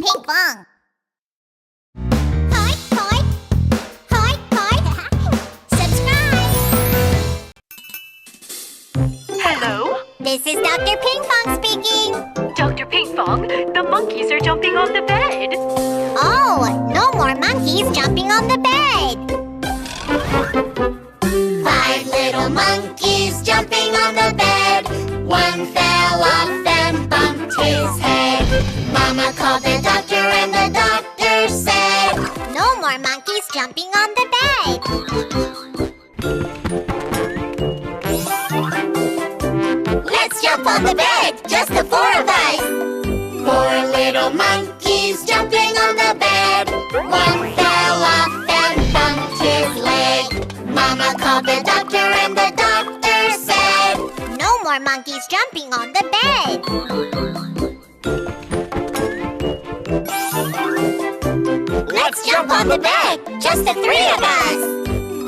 Ping pong. Hoi, hoi. Hoi, hoi. Subscribe. Hello? This is Dr. Ping Pong speaking. Dr. Ping Pong, the monkeys are jumping on the bed. Oh, no more monkeys jumping on the bed. 5 little monkeys jumping on the bed. One fell off and bumped his head. Mama called the doctor and the doctor said, no more monkeys jumping on the bed. Let's jump on the bed, just the 4 of us. 4 little monkeys jumping on the bed. One fell off and bumped his leg. Mama called the doctor and the doctor said, no more monkeys jumping on the bed. Let's jump on the bed, just the 3 of us.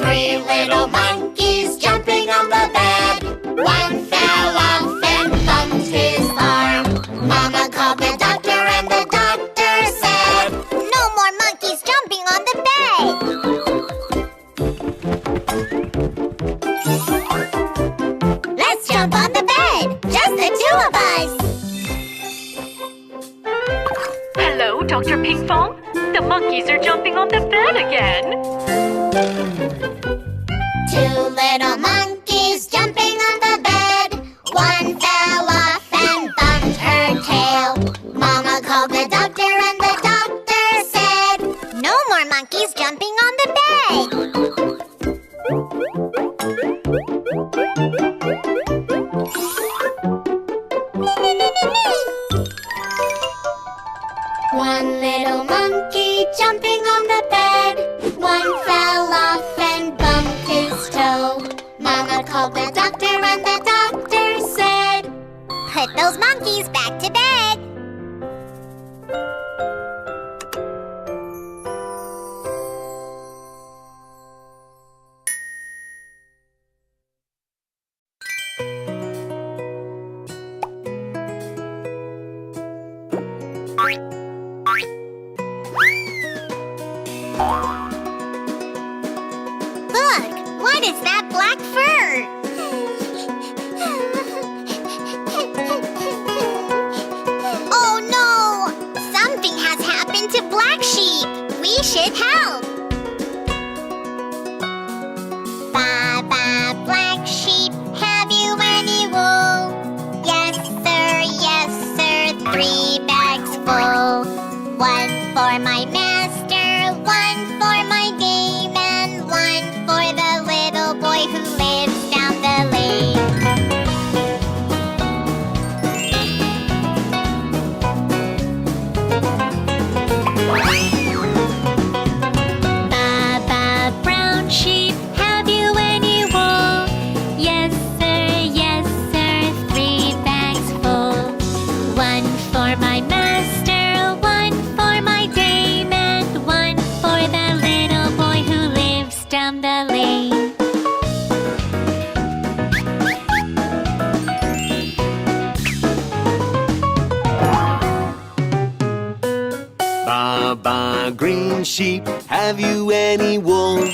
3 little monkeys jumping on the bed. One fell off and bumped his arm. Mama called the doctor and the doctor said, no more monkeys jumping on the bed. Let's jump on the bed, just the 2 of us. Hello, Dr. Ping Pong? The monkeys are jumping on the bed again. 2 little monkeys jumping on the bed. One fell off and bumped her tail. Mama called the doctor and the doctor said, no more monkeys jumping on the bed. One little monkey jumping on the bed. One fell off and bumped his toe. Mama called the doctor and the doctor said, put those monkeys back to bed. Look, what is that black fur? Oh no! Something has happened to Black Sheep. We should help. Baa baa, Black Sheep, have you any wool? Yes sir, 3 bags full. 1 for my master, 1 for my dame, and 1 for the little boy who lives down the lane. Baa baa, brown sheep, have you any wool? Yes sir, 3 bags full. 1 for my master, 1 for my dame, and 1 for the little boy who lives down the lane. Baa baa, green sheep, have you any wool?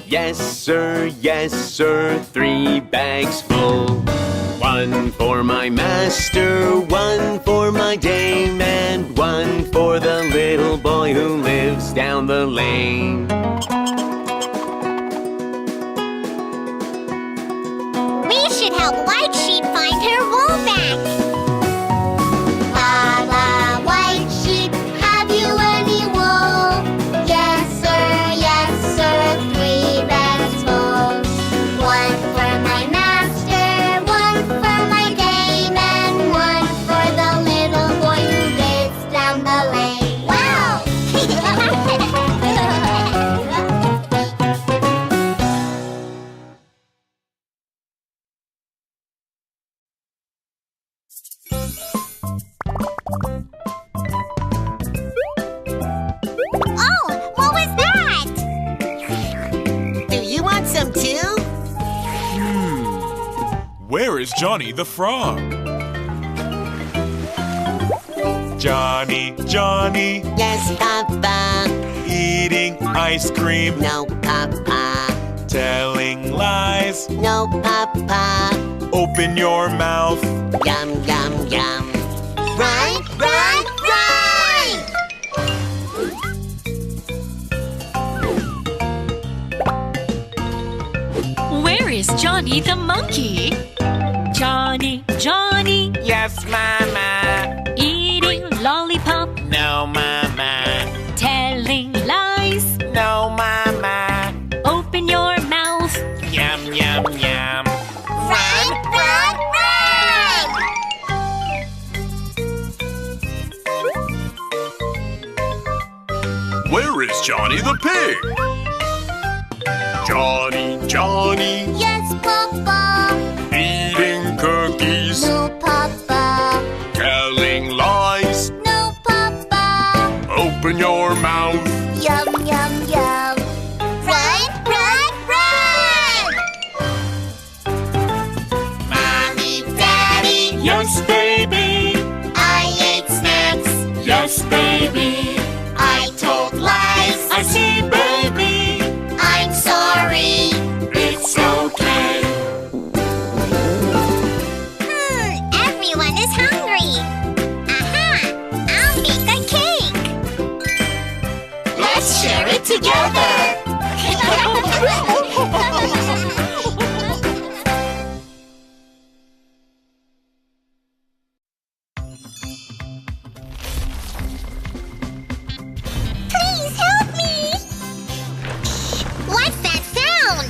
Yes sir, 3 bags full. 1 for my master, 1 for my dame, and 1 for the little boy who lives down the lane. We should help White Sheep find her wool back. Baa baa, White Sheep, have you any wool? Yes sir, 3 bags full. 1 for my master, 1 for my dame, and 1 for the little boy who lives down the lane. Wow! Oh, what was that? Do you want some too? Where is Johnny the Frog? Johnny, Johnny, Yes, Papa. eating ice cream, No, Papa. telling lies. No, Papa. Open your mouth. Yum, yum, yum. Run, run, run! Where is Johnny the monkey? Johnny, Johnny, Yes, Mama. eating lollipop, No, Mama. telling lies. No, Mama. Open your mouth. Yum, yum, yum. Run, run, run! Where is Johnny the pig? Johnny, Johnny, Yes, Papa. eating cookies, No, Papa. telling lies. No, Papa. Open your mouth. Yum, yum, yum. Run, run, run! Mommy, Daddy, Yes, baby. I ate snacks. Yes, baby. I told lies. I see, baby. I'm sorry. It's okay. Everyone is hungry. Aha! I'll make a cake. Let's share it together. Please help me. What's that sound?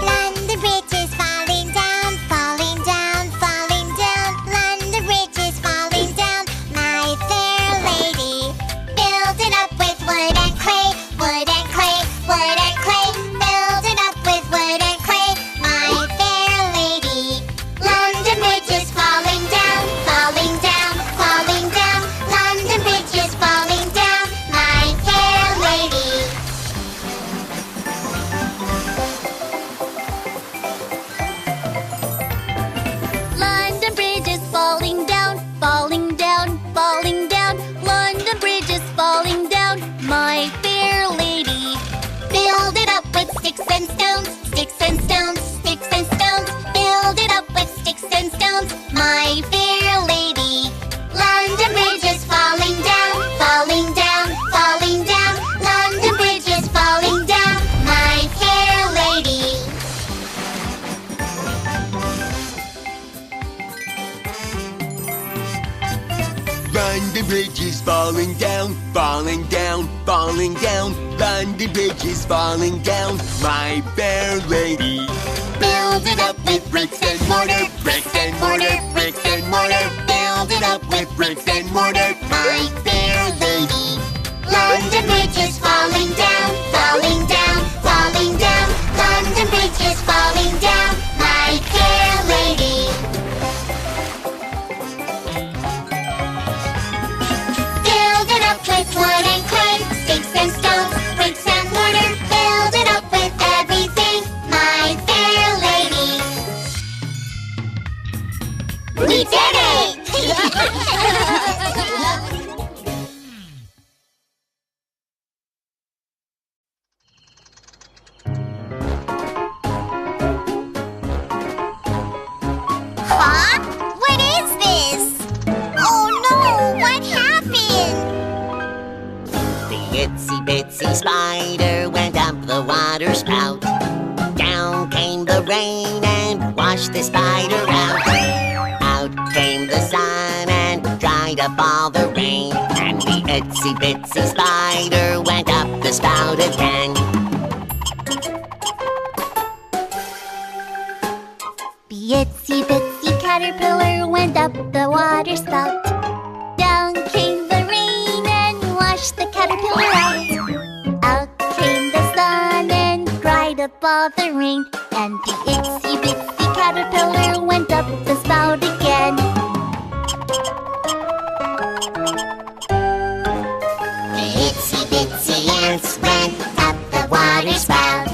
London Bridge is falling down, falling down, falling down. London Bridge is falling down, my fair lady. Build it up with wood and clay, wood and clay, wood and clay. Build it up with wood and clay, my fair lady. London Bridge is falling down, falling down, falling down. London Bridge is falling down, my fair lady. London Bridge is falling down, falling down, falling down. London Bridge is falling down, my fair lady. Build it up with sticks and stones, sticks and stones, sticks and stones. Build it up with sticks and stones, my fair lady. London Bridge is falling down, falling down, falling down. London Bridge is falling down, my fair lady. London Bridge is falling down, falling down, falling down. London Bridge is falling down, my fair lady. Build it up with bricks and mortar, bricks and mortar, bricks and mortar. Build it up with bricks and mortar, my fair lady. London Bridge is falling down, falling down, falling down. London Bridge is falling down, my fair lady. Build it up with wood and clay, sticks and stones, bricks and mortar. Build it up with everything, my fair lady. We did it! Huh? What is this? Oh no, what happened? The itsy bitsy spider went up the water spout. Down came the rain and washed the spider out. Out came the sun and dried up all the rain. And the itsy bitsy spider went up the spout again. The itsy bitsy caterpillar went up the water spout. Down came the rain and washed the caterpillar out. Out came the sun and dried up all the rain. And the itsy bitsy caterpillar went up the spout again. The itsy bitsy ants went up the water spout.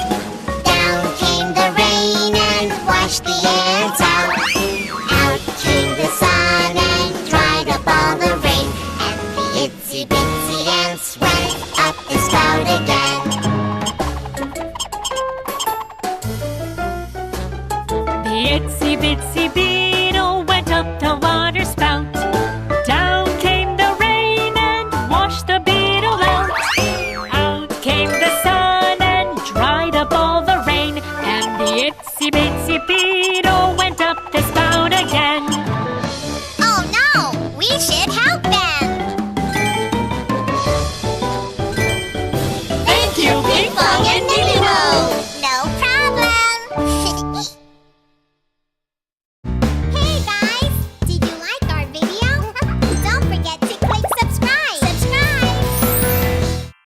Down came the rain and washed the ants out. Out itsy bitsy beetle went up the water spout. Down came the rain and washed the beetle out. Out came the sun and dried up all the rain, and the itsy bitsy beetle